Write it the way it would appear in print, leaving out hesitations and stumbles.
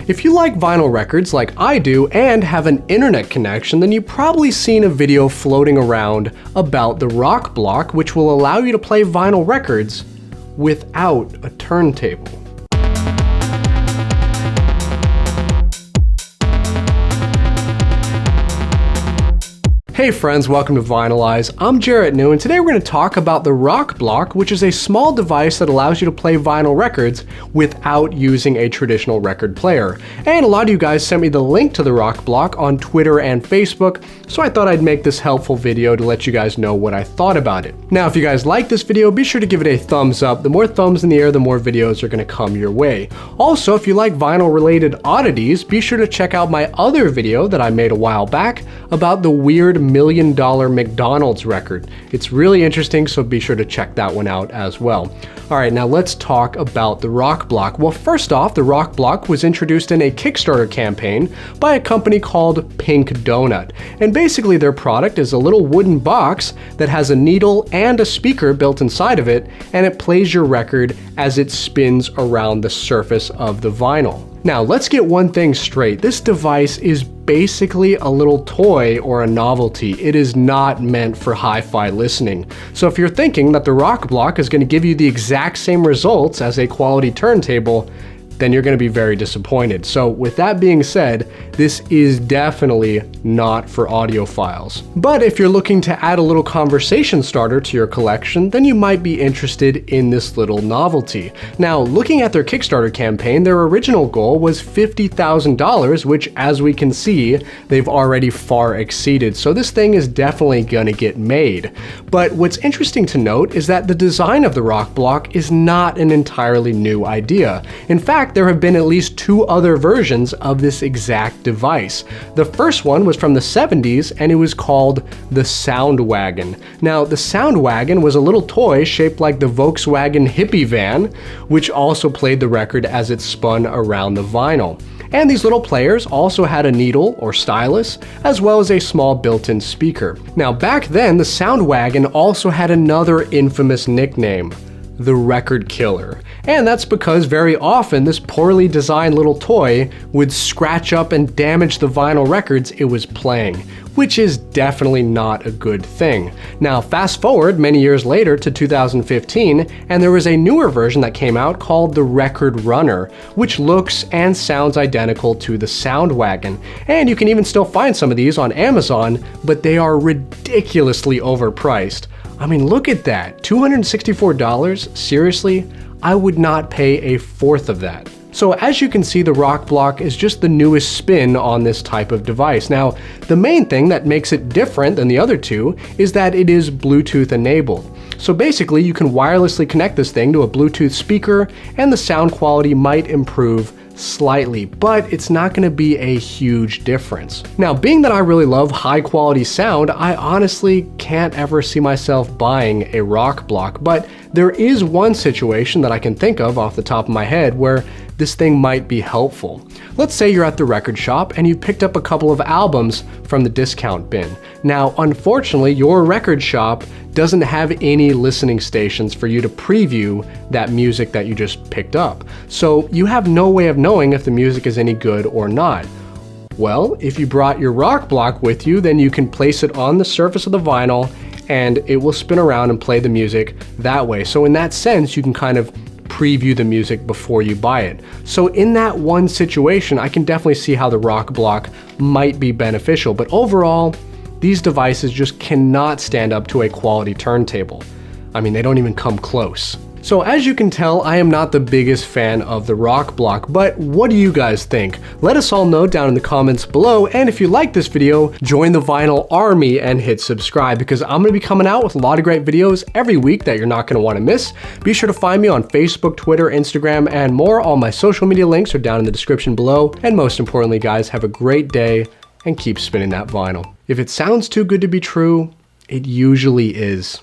If you like vinyl records like I do and have an internet connection, then you've probably seen a video floating around about the Rokblok, which will allow you to play vinyl records without a turntable. Hey friends, welcome to Vinyl Eyezz. I'm Jarrett New, and today we're going to talk about the Rokblok, which is a small device that allows you to play vinyl records without using a traditional record player. And a lot of you guys sent me the link to the Rokblok on Twitter and Facebook, so I thought I'd make this helpful video to let you guys know what I thought about it. Now, if you guys like this video, be sure to give it a thumbs up. The more thumbs in the air, the more videos are going to come your way. Also, if you like vinyl-related oddities, be sure to check out my other video that I made a while back about the weird $1 million McDonald's record. It's really interesting, so be sure to check that one out as well. Alright, now let's talk about the Rokblok. Well, first off, the Rokblok was introduced in a Kickstarter campaign by a company called Pink Donut. And basically their product is a little wooden box that has a needle and a speaker built inside of it, and it plays your record as it spins around the surface of the vinyl. Now, let's get one thing straight. This device is basically a little toy or a novelty. It is not meant for hi-fi listening. So if you're thinking that the Rokblok is going to give you the exact same results as a quality turntable, then you're going to be very disappointed. So with that being said, this is definitely not for audiophiles. But if you're looking to add a little conversation starter to your collection, then you might be interested in this little novelty. Now, looking at their Kickstarter campaign, their original goal was $50,000, which, as we can see, they've already far exceeded. So this thing is definitely going to get made. But what's interesting to note is that the design of the Rokblok is not an entirely new idea. In fact, there have been at least 2 other versions of this exact device. The first one was from the 70s, and it was called the Soundwagon. Now, the Soundwagon was a little toy shaped like the Volkswagen hippie van, which also played the record as it spun around the vinyl. And these little players also had a needle or stylus, as well as a small built-in speaker. Now, back then, the Soundwagon also had another infamous nickname: the Record Killer. And that's because very often this poorly designed little toy would scratch up and damage the vinyl records it was playing, which is definitely not a good thing. Now, fast forward many years later to 2015, and there was a newer version that came out called the Record Runner, which looks and sounds identical to the Soundwagon. And you can even still find some of these on Amazon, but they are ridiculously overpriced. I mean, look at that, $264? Seriously? I would not pay a fourth of that. So as you can see, the Rokblok is just the newest spin on this type of device. Now, the main thing that makes it different than the other two is that it is Bluetooth enabled. So basically, you can wirelessly connect this thing to a Bluetooth speaker, and the sound quality might improve slightly, but it's not going to be a huge difference. Now, being that I really love high quality sound, I honestly can't ever see myself buying a Rokblok, but there is one situation that I can think of off the top of my head where this thing might be helpful. Let's say you're at the record shop and you picked up a couple of albums from the discount bin. Now, unfortunately, your record shop doesn't have any listening stations for you to preview that music that you just picked up. So you have no way of knowing if the music is any good or not. Well, if you brought your Rokblok with you, then you can place it on the surface of the vinyl and it will spin around and play the music that way. So in that sense, you can kind of preview the music before you buy it. So in that one situation, I can definitely see how the Rokblok might be beneficial, but overall, these devices just cannot stand up to a quality turntable. I mean, they don't even come close. So as you can tell, I am not the biggest fan of the Rokblok, but what do you guys think? Let us all know down in the comments below, and if you like this video, join the vinyl army and hit subscribe, because I'm going to be coming out with a lot of great videos every week that you're not going to want to miss. Be sure to find me on Facebook, Twitter, Instagram, and more. All my social media links are down in the description below, and most importantly, guys, have a great day and keep spinning that vinyl. If it sounds too good to be true, it usually is.